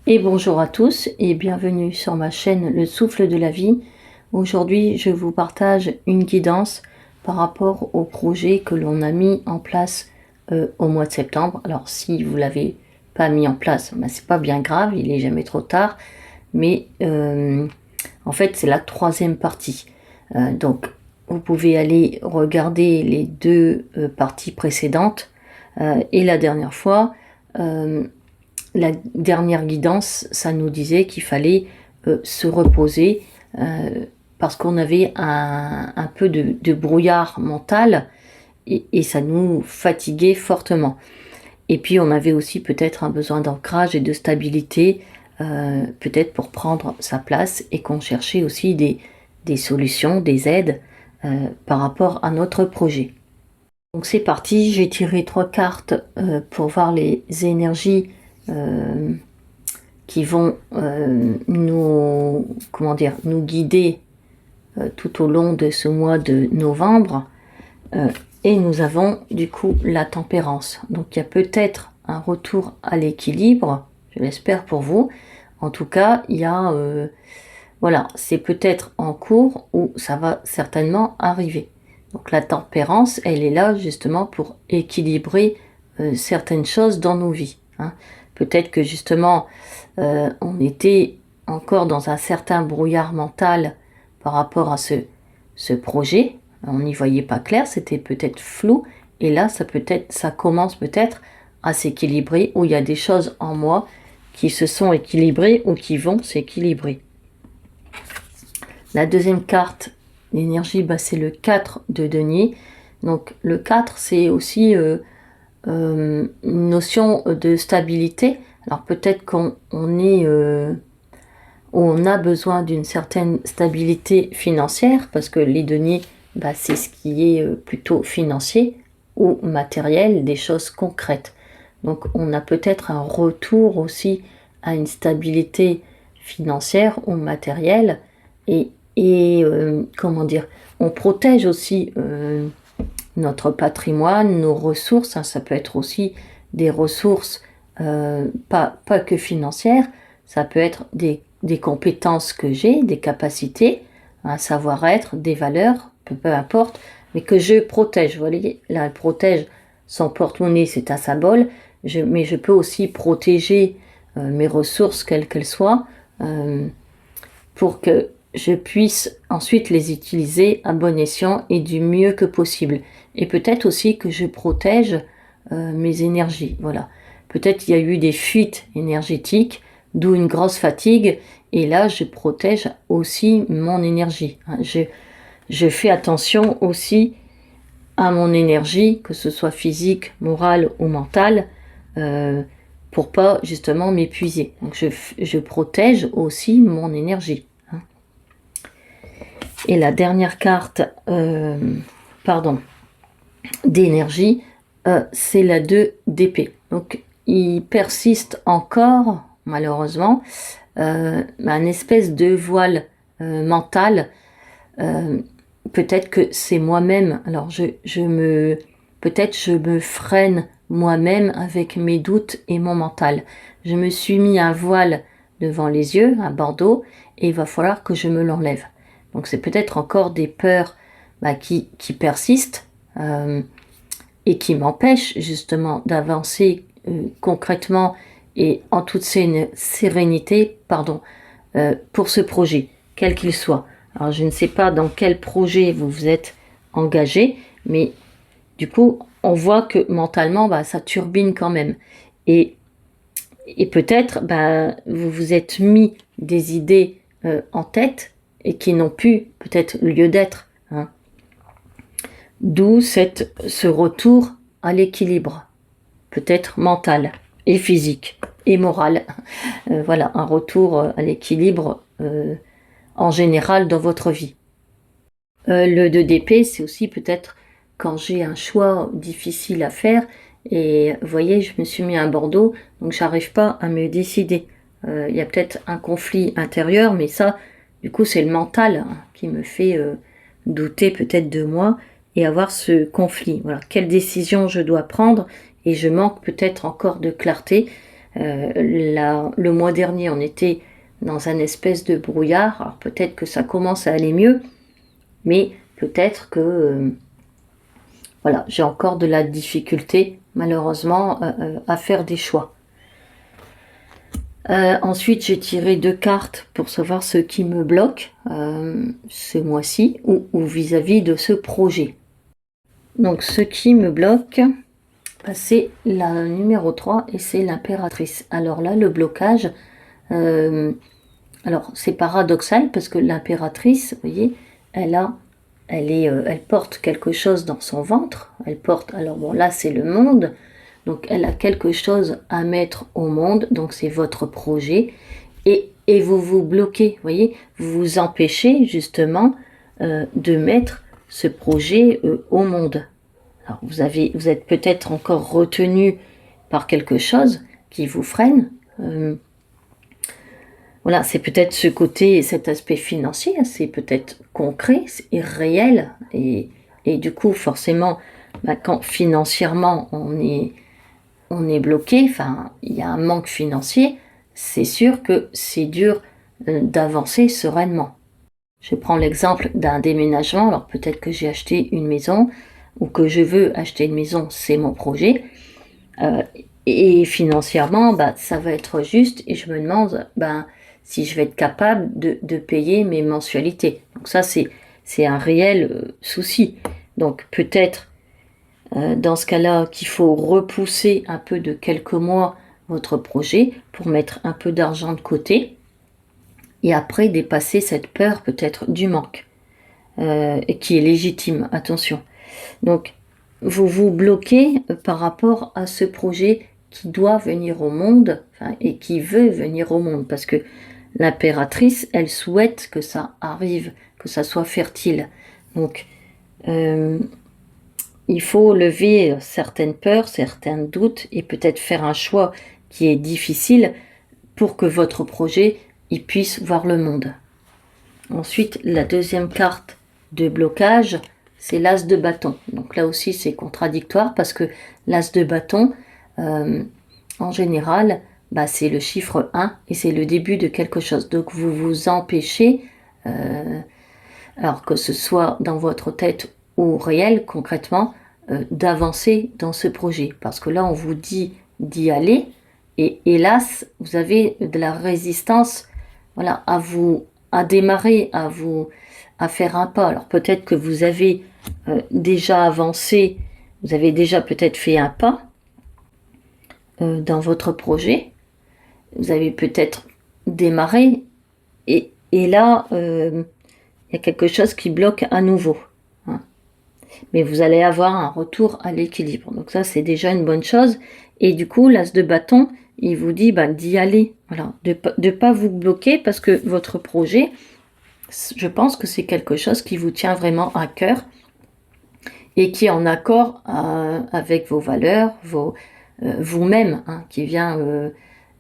Et bonjour à tous et bienvenue sur ma chaîne Le Souffle de la Vie. Aujourd'hui, je vous partage une guidance par rapport au projet que l'on a mis en place au mois de septembre. Alors, si vous ne l'avez pas mis en place, ben, c'est pas bien grave, il n'est jamais trop tard. Mais en fait, c'est la troisième partie. Donc, vous pouvez aller regarder les deux parties précédentes. Et la dernière fois, la dernière guidance, ça nous disait qu'il fallait se reposer parce qu'on avait un peu de brouillard mental et ça nous fatiguait fortement. Et puis on avait aussi peut-être un besoin d'ancrage et de stabilité, peut-être pour prendre sa place et qu'on cherchait aussi des solutions, des aides par rapport à notre projet. Donc c'est parti, j'ai tiré 3 cartes pour voir les énergies qui vont nous guider tout au long de ce mois de novembre. Et nous avons du coup la tempérance. Donc il y a peut-être un retour à l'équilibre, je l'espère pour vous. En tout cas, il y a voilà, c'est peut-être en cours ou ça va certainement arriver. Donc la tempérance, elle est là justement pour équilibrer certaines choses dans nos vies. Hein. Peut-être que justement, on était encore dans un certain brouillard mental par rapport à ce projet. On n'y voyait pas clair, c'était peut-être flou. Et là, ça commence peut-être à s'équilibrer, où il y a des choses en moi qui se sont équilibrées ou qui vont s'équilibrer. La deuxième carte d'énergie, c'est le 4 de denier. Donc le 4, c'est aussi une notion de stabilité. Alors peut-être qu'on est on a besoin d'une certaine stabilité financière, parce que les deniers, c'est ce qui est plutôt financier ou matériel, des choses concrètes. Donc on a peut-être un retour aussi à une stabilité financière ou matérielle, et comment dire, on protège aussi notre patrimoine, nos ressources, hein, ça peut être aussi des ressources pas que financières, ça peut être des compétences que j'ai, des capacités, un savoir-être, des valeurs, peu importe, mais que je protège. Vous voyez, là, elle protège son porte-monnaie, c'est un symbole, mais je peux aussi protéger mes ressources, quelles qu'elles soient, pour que je puisse ensuite les utiliser à bon escient et du mieux que possible. Et peut-être aussi que je protège mes énergies. Voilà. Peut-être il y a eu des fuites énergétiques, d'où une grosse fatigue, et là je protège aussi mon énergie. Je fais attention aussi à mon énergie, que ce soit physique, morale ou mentale, pour pas justement m'épuiser. Donc je protège aussi mon énergie. Hein. Et la dernière carte, d'énergie, c'est la 2 d'épée. Donc il persiste encore, malheureusement, un espèce de voile mental. Peut-être que c'est moi-même. Alors peut-être je me freine moi-même avec mes doutes et mon mental. Je me suis mis un voile devant les yeux, un bandeau, et il va falloir que je me l'enlève. Donc c'est peut-être encore des peurs qui persistent et qui m'empêchent justement d'avancer concrètement et en toute sérénité, pour ce projet, quel qu'il soit. Alors je ne sais pas dans quel projet vous vous êtes engagé, mais du coup, on voit que mentalement, ça turbine quand même. Et peut-être, vous vous êtes mis des idées en tête et qui n'ont plus peut-être lieu d'être. Hein. D'où ce retour à l'équilibre, peut-être mental et physique et moral. Voilà, un retour à l'équilibre en général dans votre vie. Le 2 d'épée, c'est aussi peut-être quand j'ai un choix difficile à faire, et vous voyez, je me suis mis un bandeau, donc j'arrive pas à me décider. Il y a peut-être un conflit intérieur, mais ça, du coup, c'est le mental qui me fait douter peut-être de moi et avoir ce conflit. Voilà, quelle décision je dois prendre, et je manque peut-être encore de clarté. Le mois dernier, on était dans un espèce de brouillard. Alors peut-être que ça commence à aller mieux, mais peut-être que voilà, j'ai encore de la difficulté, malheureusement, à faire des choix. Ensuite, j'ai tiré 2 cartes pour savoir ce qui me bloque ce mois-ci ou vis-à-vis de ce projet. Donc, ce qui me bloque, c'est la numéro 3 et c'est l'impératrice. Alors là, le blocage, alors c'est paradoxal parce que l'impératrice, vous voyez, elle porte quelque chose dans son ventre. Elle porte, alors bon, là c'est le monde, donc elle a quelque chose à mettre au monde, donc c'est votre projet, et vous vous bloquez, vous voyez, vous vous empêchez justement de mettre ce projet au monde. Alors vous êtes peut-être encore retenu par quelque chose qui vous freine. Voilà, c'est peut-être ce côté, cet aspect financier, c'est peut-être concret et réel. Et du coup, forcément, quand financièrement on est bloqué, enfin, il y a un manque financier, c'est sûr que c'est dur d'avancer sereinement. Je prends l'exemple d'un déménagement. Alors peut-être que j'ai acheté une maison ou que je veux acheter une maison, c'est mon projet. Et financièrement, ça va être juste et je me demande si je vais être capable de payer mes mensualités. Donc ça, c'est un réel souci. Donc peut-être dans ce cas-là qu'il faut repousser un peu de quelques mois votre projet pour mettre un peu d'argent de côté et après dépasser cette peur peut-être du manque et qui est légitime, attention. Donc vous vous bloquez par rapport à ce projet qui doit venir au monde et qui veut venir au monde parce que l'impératrice, elle souhaite que ça arrive, que ça soit fertile. Donc il faut lever certaines peurs, certains doutes et peut-être faire un choix qui est difficile pour que votre projet il puisse voir le monde. Ensuite, la deuxième carte de blocage, c'est l'as de bâton. Donc là aussi, c'est contradictoire parce que l'as de bâton, en général, c'est le chiffre 1 et c'est le début de quelque chose. Donc vous vous empêchez, alors que ce soit dans votre tête ou réel, concrètement, d'avancer dans ce projet. Parce que là, on vous dit d'y aller et hélas, vous avez de la résistance voilà, à démarrer, à faire un pas. Alors peut-être que vous avez déjà avancé, vous avez déjà peut-être fait un pas dans votre projet, vous avez peut-être démarré et là, il y a quelque chose qui bloque à nouveau. Hein. Mais vous allez avoir un retour à l'équilibre. Donc ça, c'est déjà une bonne chose. Et du coup, l'as de bâton, il vous dit d'y aller. Voilà, de pas vous bloquer parce que votre projet, je pense que c'est quelque chose qui vous tient vraiment à cœur et qui est en accord avec vos valeurs, vous-même, qui vient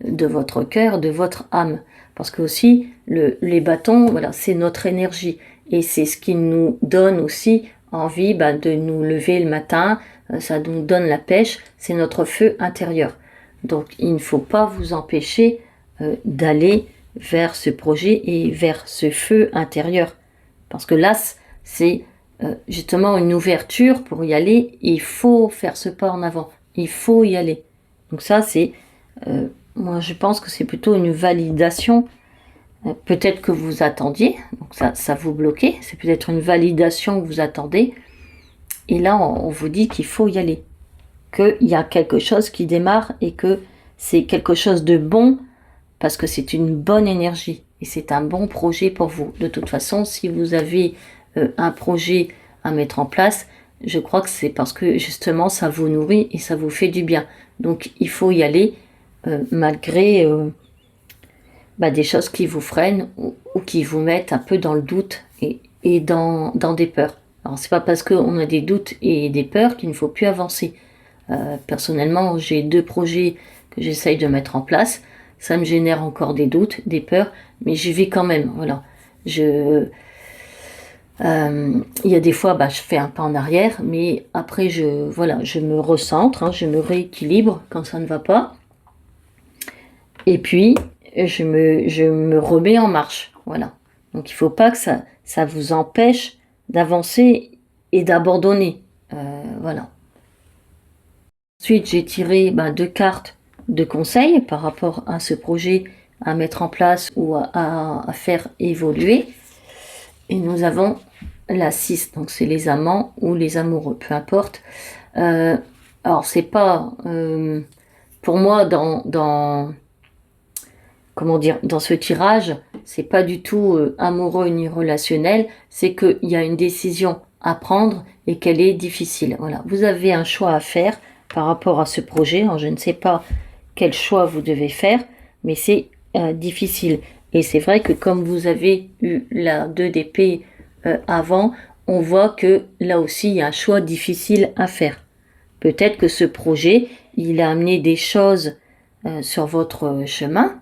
de votre cœur, de votre âme. Parce que aussi, les bâtons, voilà, c'est notre énergie. Et c'est ce qui nous donne aussi envie de nous lever le matin. Ça nous donne la pêche. C'est notre feu intérieur. Donc, il ne faut pas vous empêcher d'aller vers ce projet et vers ce feu intérieur. Parce que là, c'est justement une ouverture pour y aller. Il faut faire ce pas en avant. Il faut y aller. Donc ça, c'est... moi, je pense que c'est plutôt une validation. Peut-être que vous attendiez. Donc ça vous bloquait. C'est peut-être une validation que vous attendez. Et là, on vous dit qu'il faut y aller. Qu'il y a quelque chose qui démarre et que c'est quelque chose de bon parce que c'est une bonne énergie et c'est un bon projet pour vous. De toute façon, si vous avez un projet à mettre en place, je crois que c'est parce que justement ça vous nourrit et ça vous fait du bien. Donc il faut y aller malgré des choses qui vous freinent ou qui vous mettent un peu dans le doute et dans des peurs. Alors c'est pas parce qu'on a des doutes et des peurs qu'il ne faut plus avancer. Personnellement, j'ai 2 projets que j'essaye de mettre en place. Ça me génère encore des doutes, des peurs, mais j'y vais quand même. Voilà. Il y a des fois, je fais un pas en arrière, mais après, je me recentre, je me rééquilibre quand ça ne va pas. Et puis, je me remets en marche. Voilà. Donc, il ne faut pas que ça vous empêche d'avancer et d'abandonner. Voilà. Ensuite, j'ai tiré 2 cartes de conseils par rapport à ce projet à mettre en place ou à faire évoluer. Et nous avons la 6, donc c'est les amants ou les amoureux, peu importe. Alors, c'est pas... pour moi, comment dire, dans ce tirage, c'est pas du tout amoureux ni relationnel, c'est qu'il y a une décision à prendre et qu'elle est difficile. Voilà, vous avez un choix à faire par rapport à ce projet. Alors, je ne sais pas quel choix vous devez faire, mais c'est difficile. Et c'est vrai que comme vous avez eu la 2 d'épée avant, on voit que là aussi, il y a un choix difficile à faire. Peut-être que ce projet, il a amené des choses sur votre chemin,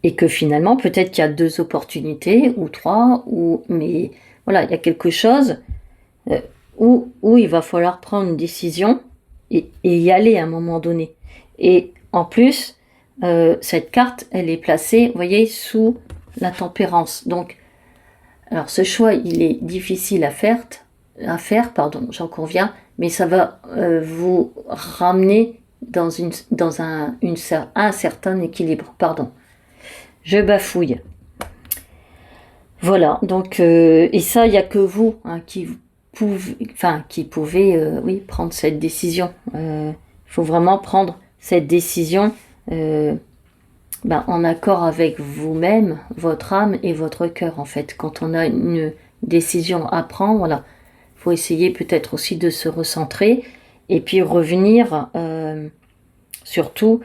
et que finalement, peut-être qu'il y a 2 opportunités, ou 3, mais voilà, il y a quelque chose où il va falloir prendre une décision et y aller à un moment donné. Et en plus, cette carte, elle est placée, vous voyez, sous la tempérance. Donc, alors ce choix, il est difficile à faire, pardon, j'en conviens, mais ça va vous ramener dans un certain équilibre, pardon. Je bafouille. Voilà, donc, et ça, il n'y a que vous qui pouvez oui, prendre cette décision. Il faut vraiment prendre cette décision en accord avec vous-même, votre âme et votre cœur, en fait. Quand on a une décision à prendre, voilà, il faut essayer peut-être aussi de se recentrer et puis revenir, surtout,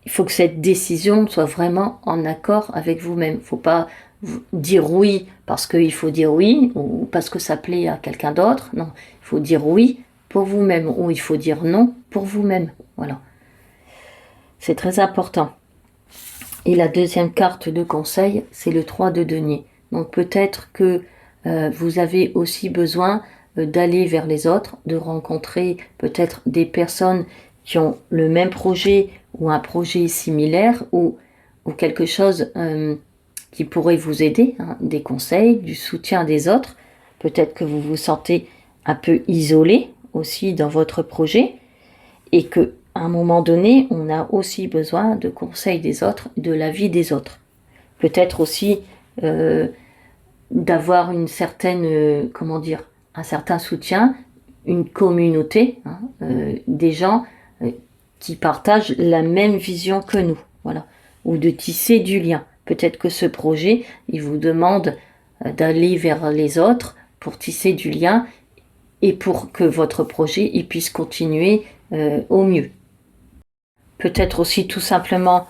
il faut que cette décision soit vraiment en accord avec vous-même. Il ne faut pas dire oui parce qu'il faut dire oui ou parce que ça plaît à quelqu'un d'autre. Non, il faut dire oui pour vous-même ou il faut dire non pour vous-même. Voilà. C'est très important. Et la deuxième carte de conseil, c'est le 3 de denier. Donc peut-être que vous avez aussi besoin d'aller vers les autres, de rencontrer peut-être des personnes qui ont le même projet ou un projet similaire ou quelque chose qui pourrait vous aider, des conseils, du soutien des autres. Peut-être que vous vous sentez un peu isolé aussi dans votre projet et que à un moment donné, on a aussi besoin de conseils des autres, de l'avis des autres. Peut-être aussi d'avoir une certaine, comment dire, un certain soutien, une communauté, des gens qui partagent la même vision que nous, voilà, ou de tisser du lien. Peut-être que ce projet, il vous demande d'aller vers les autres pour tisser du lien et pour que votre projet il puisse continuer au mieux. Peut-être aussi tout simplement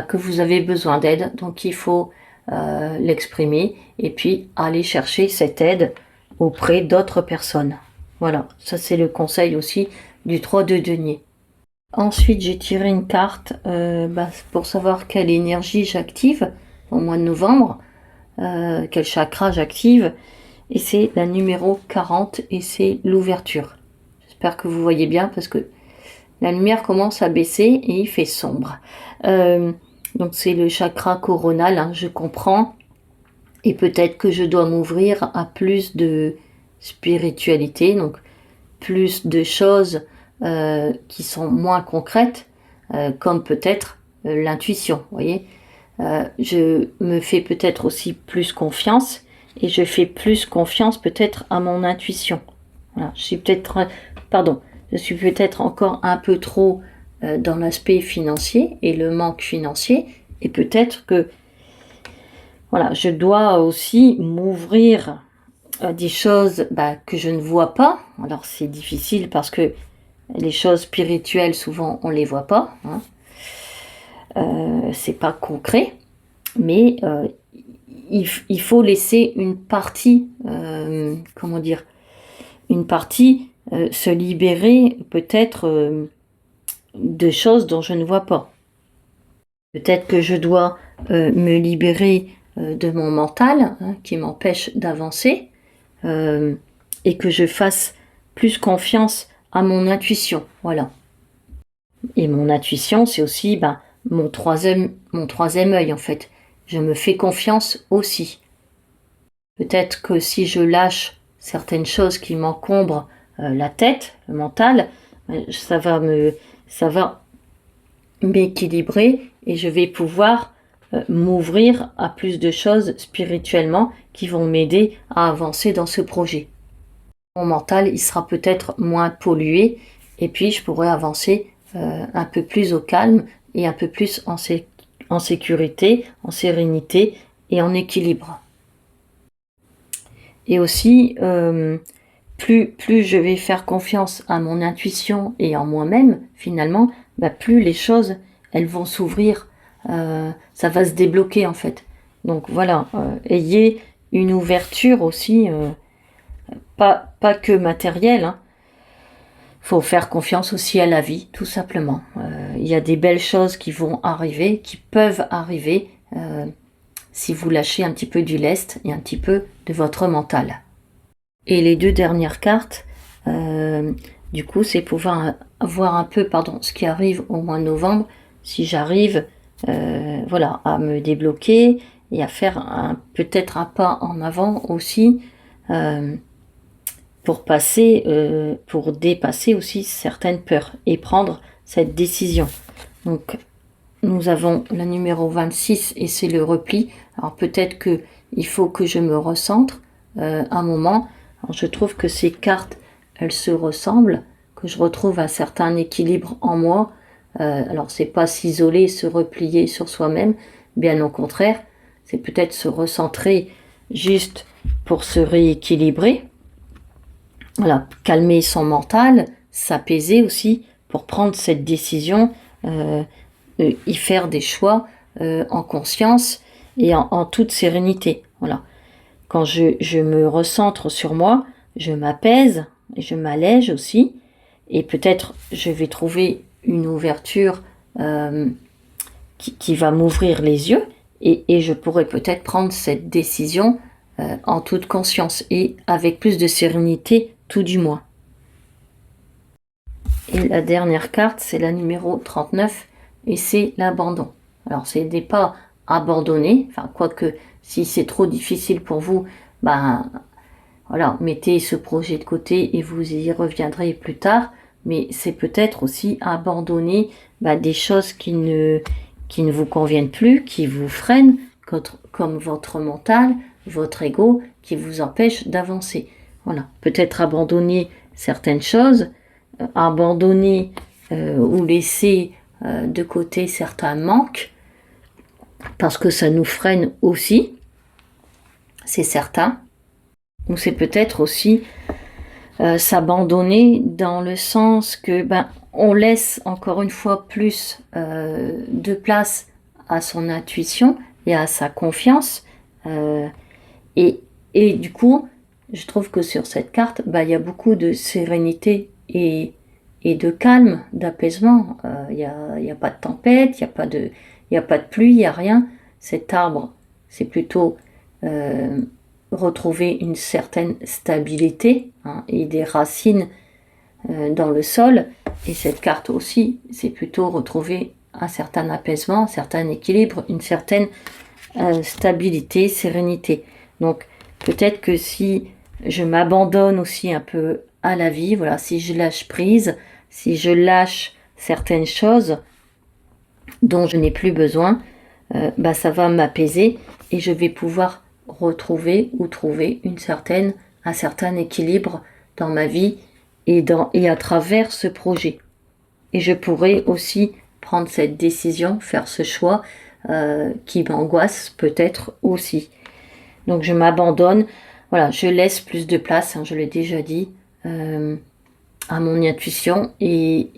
que vous avez besoin d'aide, donc il faut l'exprimer et puis aller chercher cette aide auprès d'autres personnes. Voilà, ça c'est le conseil aussi du 3 de denier. Ensuite, j'ai tiré une carte pour savoir quelle énergie j'active au mois de novembre, quel chakra j'active, et c'est la numéro 40 et c'est l'ouverture. J'espère que vous voyez bien parce que la lumière commence à baisser et il fait sombre. Donc c'est le chakra coronal, je comprends. Et peut-être que je dois m'ouvrir à plus de spiritualité, donc plus de choses qui sont moins concrètes, comme peut-être l'intuition, vous voyez. Je me fais peut-être aussi plus confiance et je fais plus confiance peut-être à mon intuition. Voilà, je suis peut-être encore un peu trop dans l'aspect financier et le manque financier, et peut-être que voilà, je dois aussi m'ouvrir à des choses que je ne vois pas. Alors c'est difficile parce que les choses spirituelles souvent on les voit pas, c'est pas concret, mais il faut laisser une partie, une partie se libérer peut-être de choses dont je ne vois pas. Peut-être que je dois me libérer de mon mental qui m'empêche d'avancer et que je fasse plus confiance à mon intuition. Voilà. Et mon intuition, c'est aussi mon troisième œil en fait. Je me fais confiance aussi. Peut-être que si je lâche certaines choses qui m'encombrent la tête, le mental, ça va m'équilibrer et je vais pouvoir m'ouvrir à plus de choses spirituellement qui vont m'aider à avancer dans ce projet. Mon mental, il sera peut-être moins pollué et puis je pourrai avancer un peu plus au calme et un peu plus en sécurité, en sérénité et en équilibre. Et aussi, plus je vais faire confiance à mon intuition et en moi-même, finalement, plus les choses, elles vont s'ouvrir, ça va se débloquer en fait. Donc voilà, ayez une ouverture aussi, pas que matérielle, hein. Faut faire confiance aussi à la vie, tout simplement. Il y a des belles choses qui vont arriver, qui peuvent arriver, si vous lâchez un petit peu du lest et un petit peu de votre mental. Et les deux dernières cartes, du coup, c'est pouvoir voir un peu, ce qui arrive au mois de novembre, si j'arrive, à me débloquer et à faire peut-être un pas en avant aussi, pour dépasser aussi certaines peurs et prendre cette décision. Donc, nous avons la numéro 26 et c'est le repli. Alors peut-être que il faut que je me recentre un moment. Alors, je trouve que ces cartes, elles se ressemblent, que je retrouve un certain équilibre en moi. Alors c'est pas s'isoler, se replier sur soi-même, bien au contraire, c'est peut-être se recentrer juste pour se rééquilibrer. Voilà, calmer son mental, s'apaiser aussi pour prendre cette décision, y faire des choix en conscience et en toute sérénité. Voilà. Quand je me recentre sur moi, je m'apaise et je m'allège aussi. Et peut-être je vais trouver une ouverture qui va m'ouvrir les yeux et je pourrai peut-être prendre cette décision en toute conscience et avec plus de sérénité, tout du moins. Et la dernière carte, c'est la numéro 39 et c'est l'abandon. Alors, c'est des pas abandonnés, quoique si c'est trop difficile pour vous, mettez ce projet de côté et vous y reviendrez plus tard. Mais c'est peut-être aussi abandonner des choses qui ne vous conviennent plus, qui vous freinent, comme votre mental, votre ego, qui vous empêche d'avancer. Voilà, peut-être abandonner certaines choses, abandonner ou laisser de côté certains manques, parce que ça nous freine aussi, c'est certain. Ou c'est peut-être aussi s'abandonner dans le sens que on laisse encore une fois plus de place à son intuition et à sa confiance et du coup je trouve que sur cette carte il y a beaucoup de sérénité et de calme, d'apaisement. Il y a pas de tempête, il y a pas de pluie, il y a rien. Cet arbre, c'est plutôt retrouver une certaine stabilité et des racines dans le sol. Et cette carte aussi, c'est plutôt retrouver un certain apaisement, un certain équilibre, une certaine stabilité, sérénité. Donc peut-être que si je m'abandonne aussi un peu à la vie, voilà, si je lâche prise, si je lâche certaines choses dont je n'ai plus besoin, ça va m'apaiser et je vais pouvoir retrouver ou trouver un certain équilibre dans ma vie et à travers ce projet. Et je pourrais aussi prendre cette décision, faire ce choix qui m'angoisse peut-être aussi. Donc je m'abandonne, voilà, je laisse plus de place, je l'ai déjà dit, à mon intuition et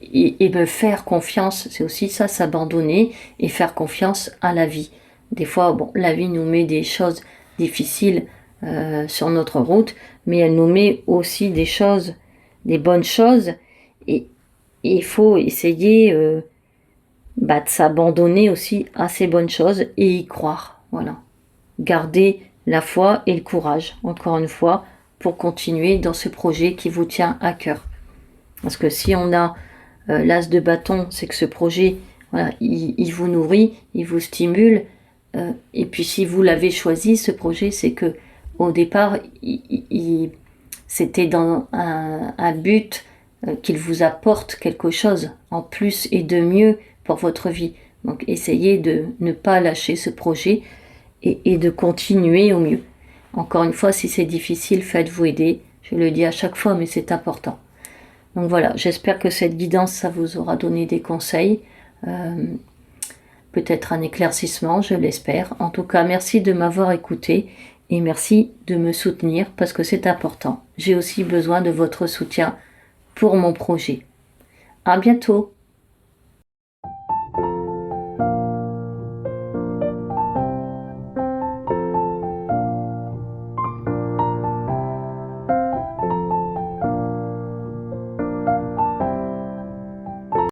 me faire confiance, c'est aussi ça, s'abandonner et faire confiance à la vie. Des fois, la vie nous met des choses difficiles sur notre route, mais elle nous met aussi des bonnes choses et il faut essayer de s'abandonner aussi à ces bonnes choses et y croire. Voilà. Garder la foi et le courage, encore une fois, pour continuer dans ce projet qui vous tient à cœur. Parce que si on a l'as de bâton, c'est que ce projet, Voilà, il vous nourrit, il vous stimule. Et puis si vous l'avez choisi, ce projet, c'est que au départ, c'était dans un but qu'il vous apporte quelque chose en plus et de mieux pour votre vie. Donc essayez de ne pas lâcher ce projet et de continuer au mieux. Encore une fois, si c'est difficile, faites-vous aider. Je le dis à chaque fois, mais c'est important. Donc voilà, j'espère que cette guidance, ça vous aura donné des conseils. Peut-être un éclaircissement, je l'espère. En tout cas, merci de m'avoir écouté et merci de me soutenir parce que c'est important. J'ai aussi besoin de votre soutien pour mon projet. À bientôt!